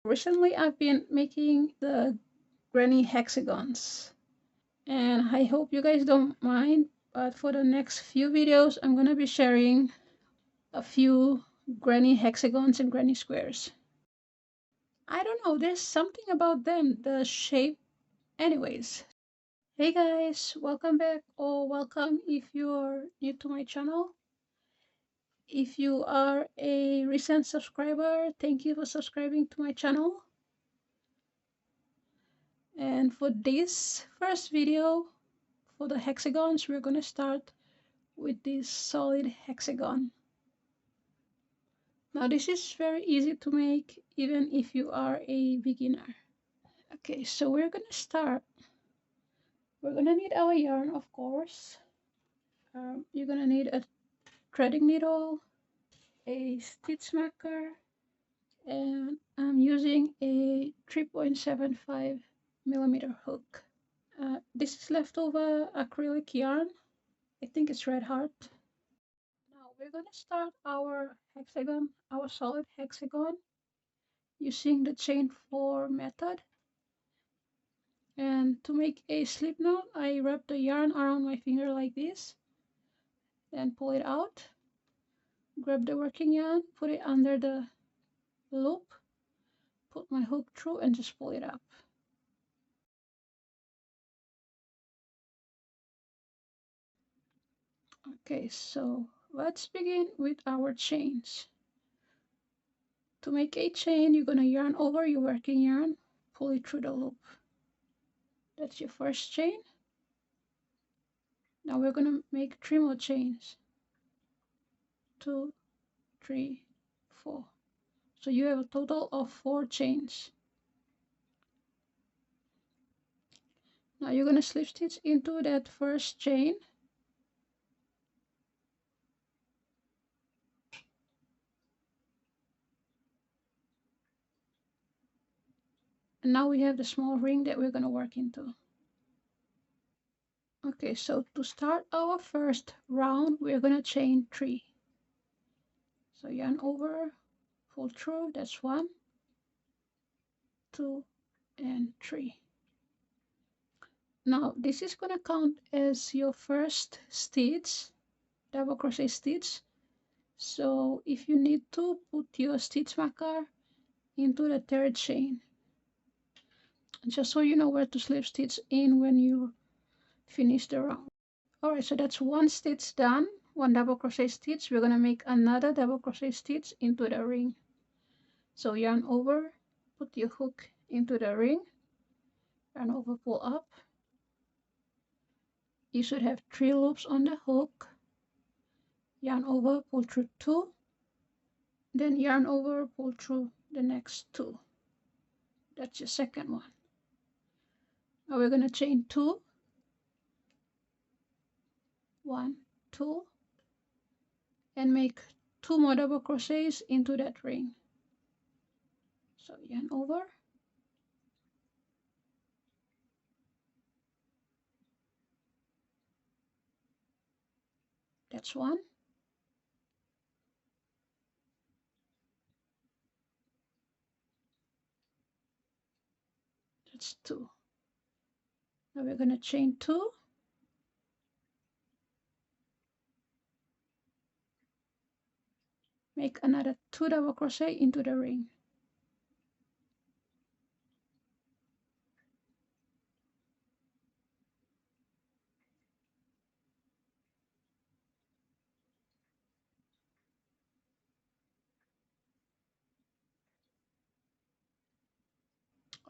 Recently, I've been making the granny hexagons, and I hope you guys don't mind, but for the next few videos, I'm gonna be sharing a few granny hexagons and granny squares. I don't know, there's something about them, the shape. Anyways, hey guys, welcome back or welcome if you're new to my channel. If you are a recent subscriber, thank you for subscribing to my channel. And for this first video, for the hexagons, we're going to start with this solid hexagon. Now this is very easy to make even if you are a beginner. Okay, so we're going to start. We're going to need our yarn, of course. You're going to need a threading needle, a stitch marker, and I'm using a 3.75 millimeter hook. This is leftover acrylic yarn. I think it's Red Heart. Now we're going to start our hexagon, our solid hexagon, using the chain 4 method. And to make a slip knot, I wrap the yarn around my finger like this, then pull it out, grab the working yarn, put it under the loop, put my hook through and just pull it up. Okay, so let's begin with our chains. To make a chain, you're going to yarn over your working yarn, pull it through the loop. That's your first chain. Now we're going to make 3 more chains. 2, 3, 4. So you have a total of 4 chains. Now you're going to slip stitch into that first chain. And now we have the small ring that we're going to work into. Okay, so to start our first round, we're going to chain 3. So yarn over, pull through, that's 1, 2, and 3. Now this is going to count as your first stitch, double crochet stitch. So if you need to, put your stitch marker into the third chain, just so you know where to slip stitch in when you finish the round. Alright, so that's 1 stitch done, 1 double crochet stitch. We're going to make another double crochet stitch into the ring. So yarn over, put your hook into the ring, yarn over, pull up. You should have 3 loops on the hook, yarn over, pull through 2, then yarn over, pull through the next 2. That's your second one. Now we're going to chain 2, 1, 2, and make 2 more double crochets into that ring. So yarn over, that's 1, that's 2. Now we're going to chain 2, make another 2 double crochet into the ring.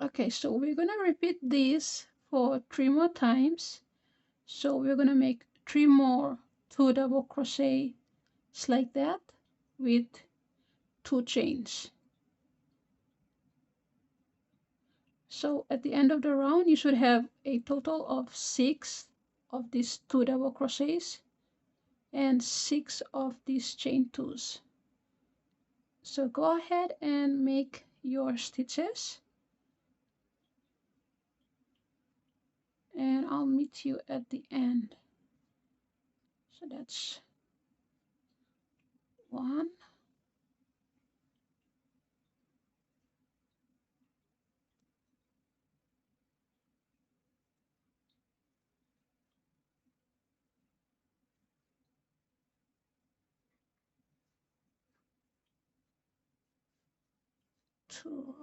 Okay, so we're going to repeat this for 3 more times. So we're going to make 3 more 2 double crochets like that with 2 chains. So at the end of the round, you should have a total of 6 of these 2 double crochets and 6 of these chain 2s. So go ahead and make your stitches, and I'll meet you at the end. So that's 1, to,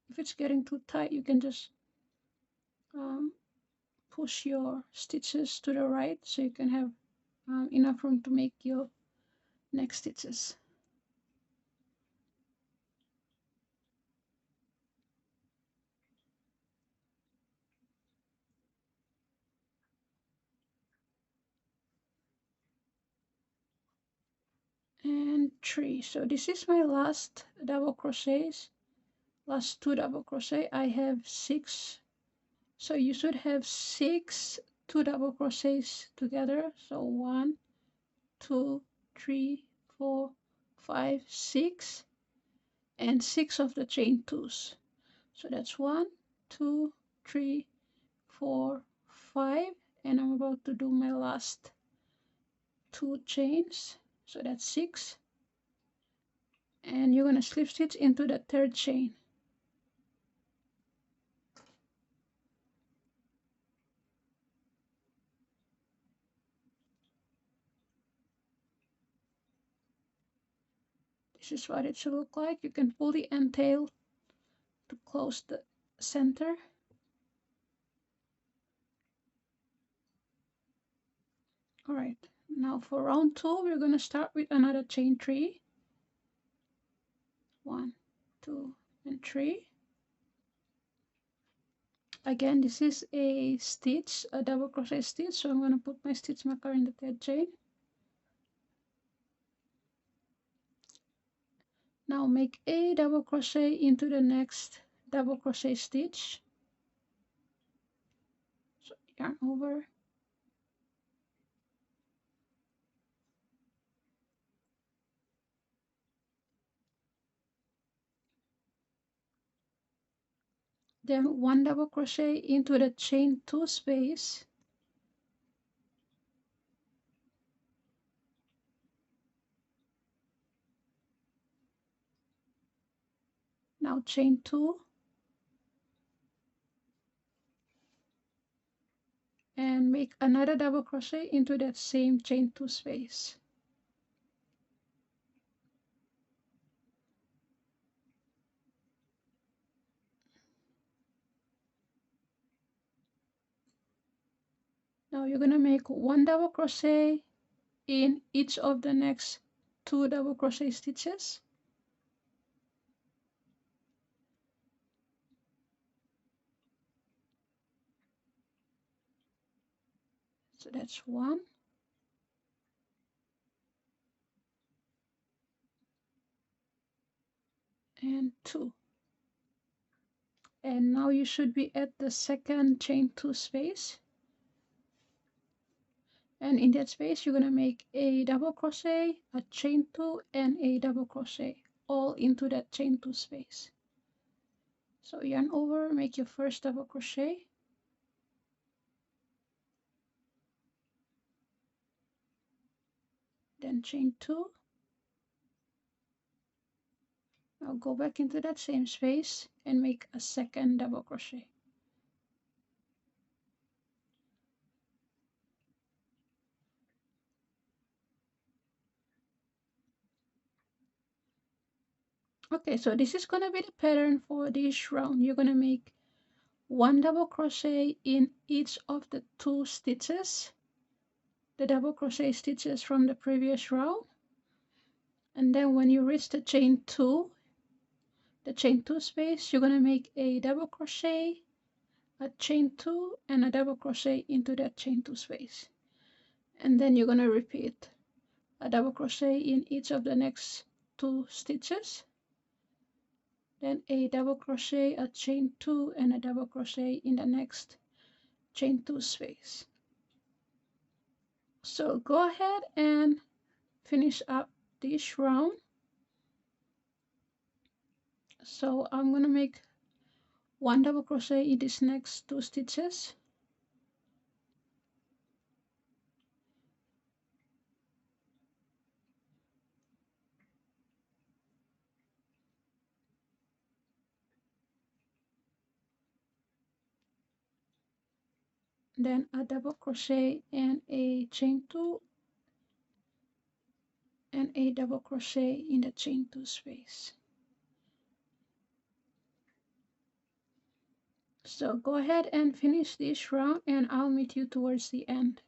if it's getting too tight, you can just push your stitches to the right so you can have enough room to make your neck stitches. And 3. So this is my last double crochets, last 2 double crochet. I have 6, so you should have 6 2 double crochets together. So 1, 2, 3, 4, 5, 6, and 6 of the chain 2s. So that's 1, 2, 3, 4, 5, and I'm about to do my last 2 chains. So that's 6, and you're gonna slip stitch into the 3rd chain. This is what it should look like. You can pull the end tail to close the center. All right, now for round 2, we're gonna start with another chain 3. 1, 2, and 3. Again, this is a stitch, a double crochet stitch, so I'm gonna put my stitch marker in the 3rd chain. Now make a double crochet into the next double crochet stitch. So yarn over, then 1 double crochet into the chain 2 space. Now chain 2, and make another double crochet into that same chain 2 space. Now you're gonna make 1 double crochet in each of the next 2 double crochet stitches. So that's 1, and 2. And now you should be at the 2nd chain 2 space. And in that space, you're gonna make a double crochet, a chain 2, and a double crochet, all into that chain 2 space. So yarn over, make your first double crochet. Then chain 2. Now go back into that same space and make a 2nd double crochet. Okay, so this is gonna be the pattern for this round. You're gonna make 1 double crochet in each of the 2 stitches, the double crochet stitches from the previous round. And then when you reach the chain 2, the chain 2 space, you're gonna make a double crochet, a chain 2, and a double crochet into that chain 2 space. And then you're gonna repeat a double crochet in each of the next 2 stitches, then a double crochet, a chain 2, and a double crochet in the next chain 2 space. So go ahead and finish up this round. So I'm gonna make 1 double crochet in these next 2 stitches, then a double crochet and a chain 2 and a double crochet in the chain 2 space. So go ahead and finish this round and I'll meet you towards the end.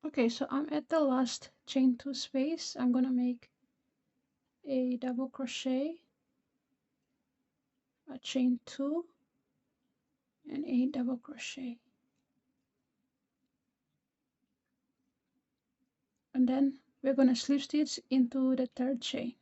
Okay, so I'm at the last chain 2 space. I'm gonna make a double crochet, a chain 2, and a double crochet. And then we're gonna slip stitch into the third chain.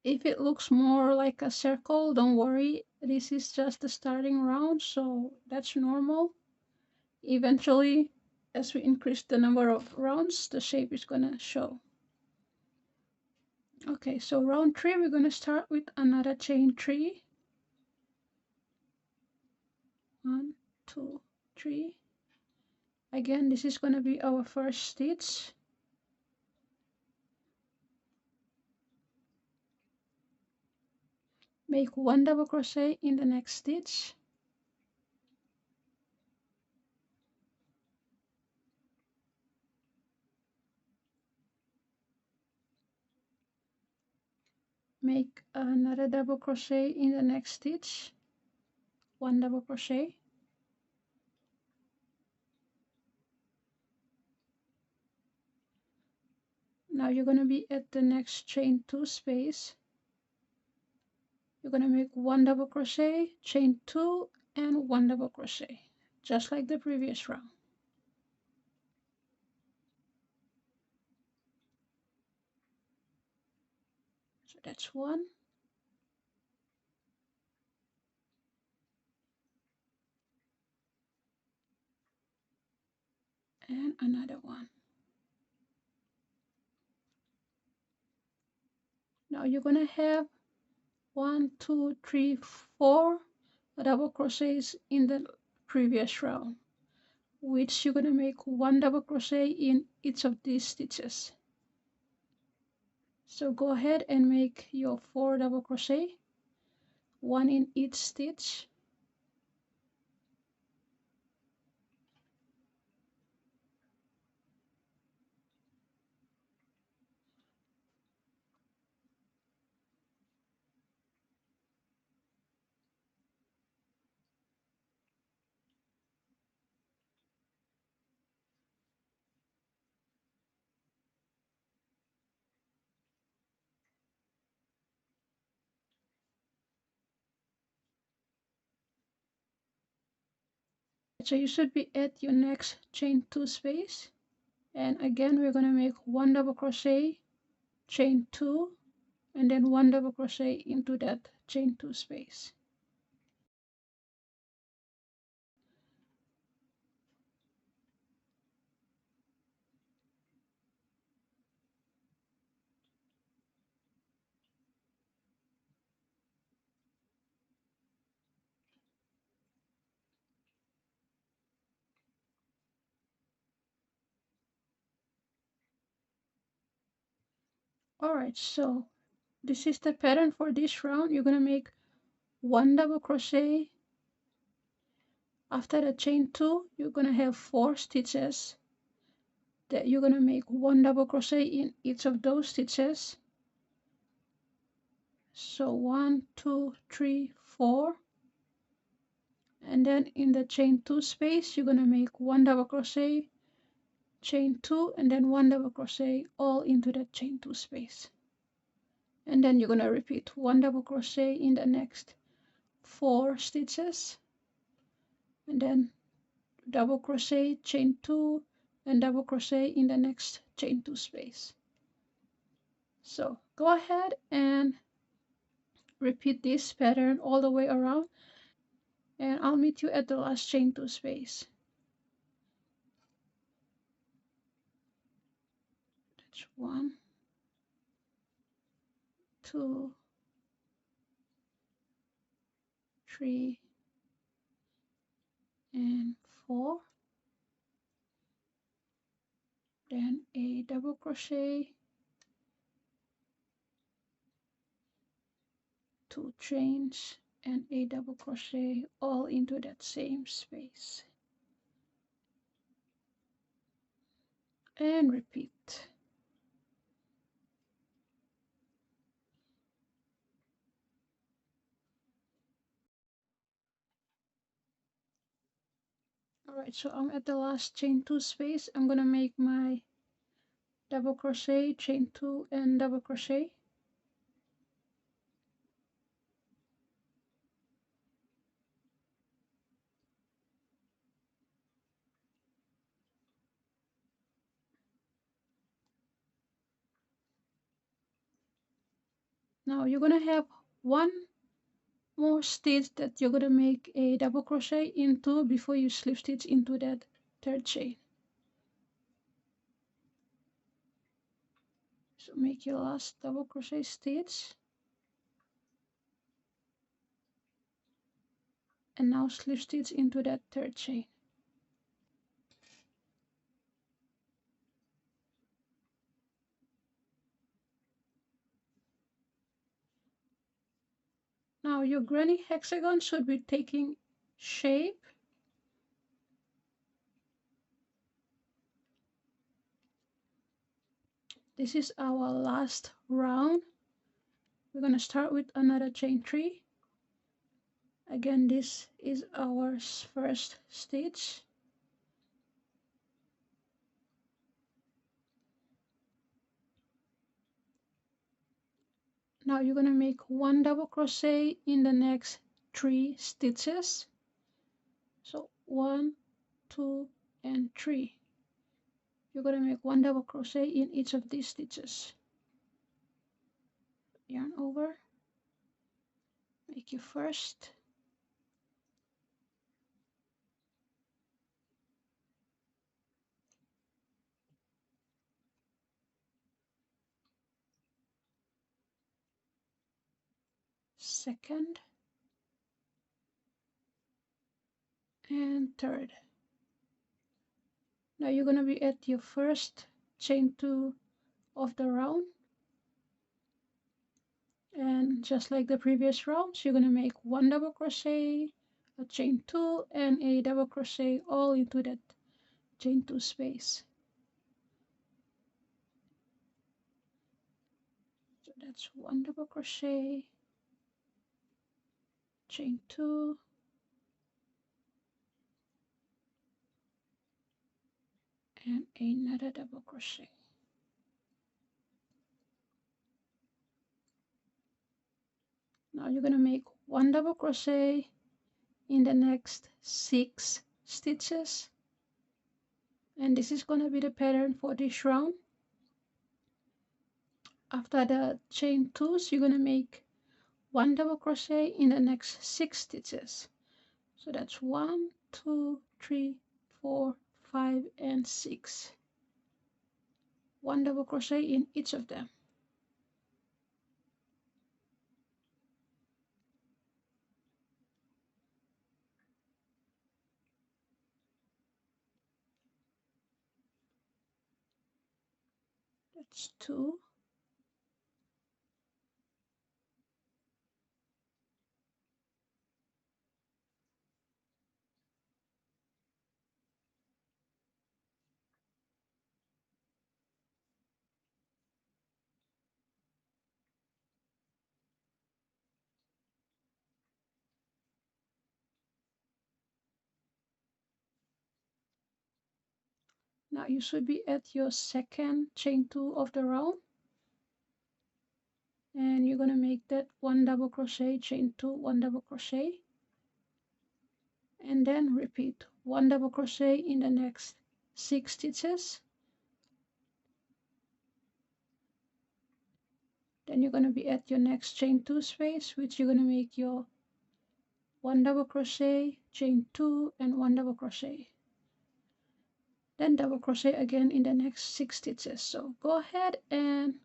If it looks more like a circle, don't worry. This is just the starting round, so that's normal. Eventually, as we increase the number of rounds, the shape is gonna show. Okay, so round 3, we're gonna start with another chain 3. 1, 2, 3. Again, this is gonna be our first stitch. Make 1 double crochet in the next stitch. Make another double crochet in the next stitch. 1 double crochet. Now you're gonna be at the next chain 2 space. You're gonna make 1 double crochet, chain 2, and 1 double crochet, just like the previous round. So that's 1. And another 1. Now you're gonna have 1, 2, 3, 4 double crochets in the previous round, which you're gonna make 1 double crochet in each of these stitches. So go ahead and make your 4 double crochet, 1 in each stitch. So you should be at your next chain 2 space, and again we're going to make 1 double crochet, chain 2, and then 1 double crochet into that chain 2 space. Alright, so this is the pattern for this round. You're going to make 1 double crochet. After the chain 2, you're going to have 4 stitches that you're going to make 1 double crochet in each of those stitches. So 1, 2, 3, 4. And then in the chain 2 space, you're going to make 1 double crochet, chain 2, and then 1 double crochet all into that chain 2 space. and then you're going to repeat 1 double crochet in the next 4 stitches, and then double crochet, chain 2, and double crochet in the next chain 2 space. So go ahead and repeat this pattern all the way around, and I'll meet you at the last chain 2 space. That's 1, 2, 3, and 4. Then a double crochet, 2 chains, and a double crochet all into that same space. And repeat. Alright, so I'm at the last chain 2 space. I'm gonna make my double crochet, chain 2, and double crochet. Now you're gonna have one more stitch that you're gonna make a double crochet into before you slip stitch into that third chain. So make your last double crochet stitch, and now slip stitch into that third chain. Now your granny hexagon should be taking shape. This is our last round. We're going to start with another chain 3. Again, this is our first stitch. Now you're going to make 1 double crochet in the next 3 stitches. So 1, 2, and 3. You're going to make 1 double crochet in each of these stitches. Yarn over, make your first, second, and third. Now you're going to be at your first chain 2 of the round, and just like the previous rounds, you're going to make 1 double crochet, a chain 2, and a double crochet all into that chain 2 space. So that's 1 double crochet, chain 2, and another double crochet. Now you're going to make 1 double crochet in the next 6 stitches, and this is going to be the pattern for this round. After the chain 2s, you're going to make 1 double crochet in the next 6 stitches. So that's 1, 2, 3, 4, 5, and 6. 1 double crochet in each of them. That's 2. Now you should be at your second chain 2 of the round. and you're gonna make that 1 double crochet, chain 2, 1 double crochet, and then repeat 1 double crochet in the next 6 stitches. Then you're gonna be at your next chain 2 space, which you're gonna make your 1 double crochet, chain 2, and 1 double crochet. Then double crochet again in the next 6 stitches. So go ahead and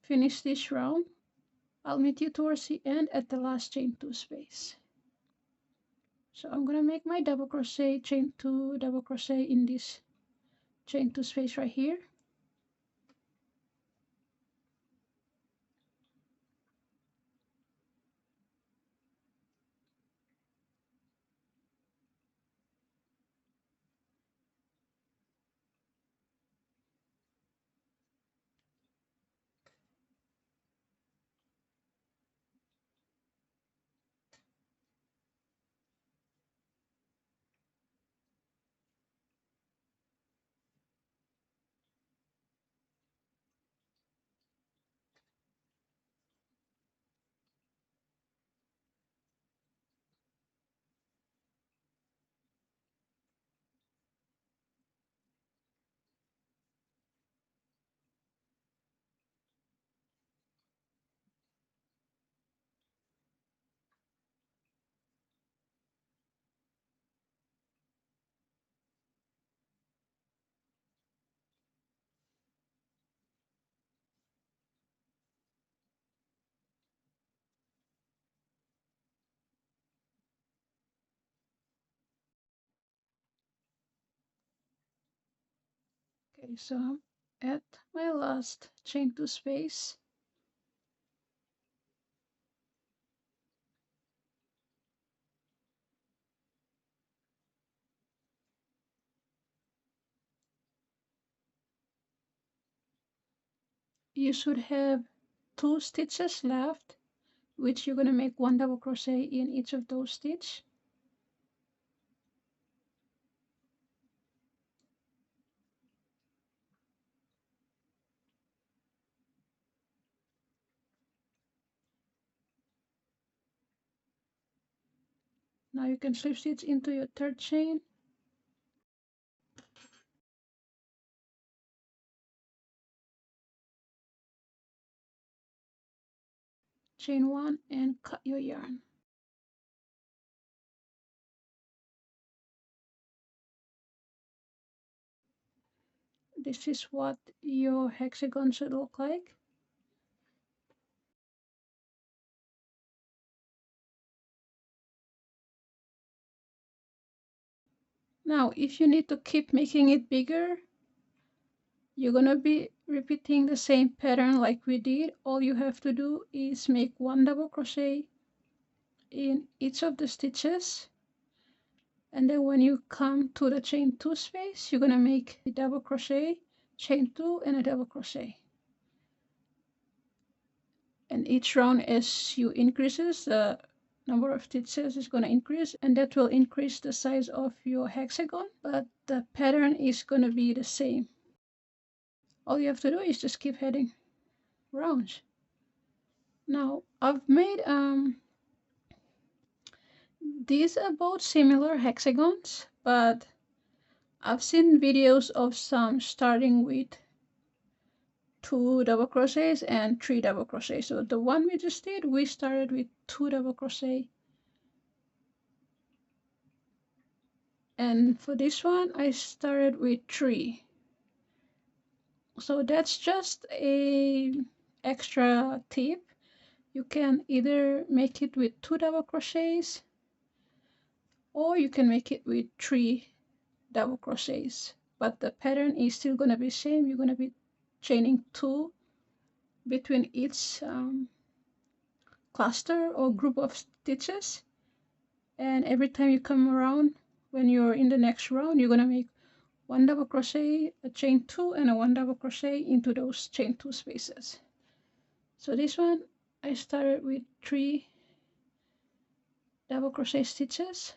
finish this round. I'll meet you towards the end at the last chain 2 space. So I'm gonna make my double crochet, chain 2, double crochet in this chain 2 space right here. Okay, so I'm at my last chain 2 space. You should have 2 stitches left, which you're gonna make 1 double crochet in each of those stitches. Now you can slip stitch into your third chain, chain 1, and cut your yarn. This is what your hexagon should look like. Now, if you need to keep making it bigger, you're gonna be repeating the same pattern like we did. All you have to do is make 1 double crochet in each of the stitches, and then when you come to the chain 2 space, you're gonna make a double crochet, chain 2, and a double crochet. And each round, as you increases, the number of stitches is gonna increase, and that will increase the size of your hexagon, but the pattern is gonna be the same. All you have to do is just keep heading rounds. Now I've made these are both similar hexagons, but I've seen videos of some starting with 2 double crochets and 3 double crochets. So the one we just did, we started with 2 double crochet, and for this one I started with 3. So that's just a extra tip. You can either make it with 2 double crochets, or you can make it with 3 double crochets, but the pattern is still gonna be same. You're gonna be chaining 2 between each cluster or group of stitches, and every time you come around, when you're in the next round, you're gonna make 1 double crochet, a chain 2, and a 1 double crochet into those chain 2 spaces. So this one I started with 3 double crochet stitches,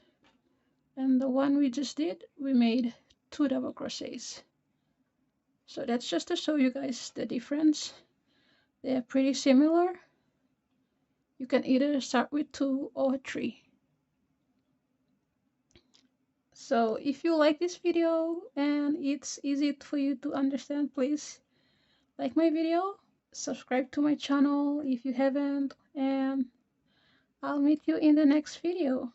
and the one we just did, we made 2 double crochets. So that's just to show you guys the difference. They're pretty similar. You can either start with 2 or 3. So if you like this video and it's easy for you to understand, please like my video, subscribe to my channel if you haven't, and I'll meet you in the next video.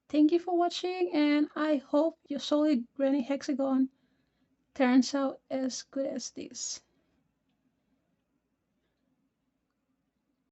Thank you for watching, and I hope your solid granny hexagon turns out as good as this.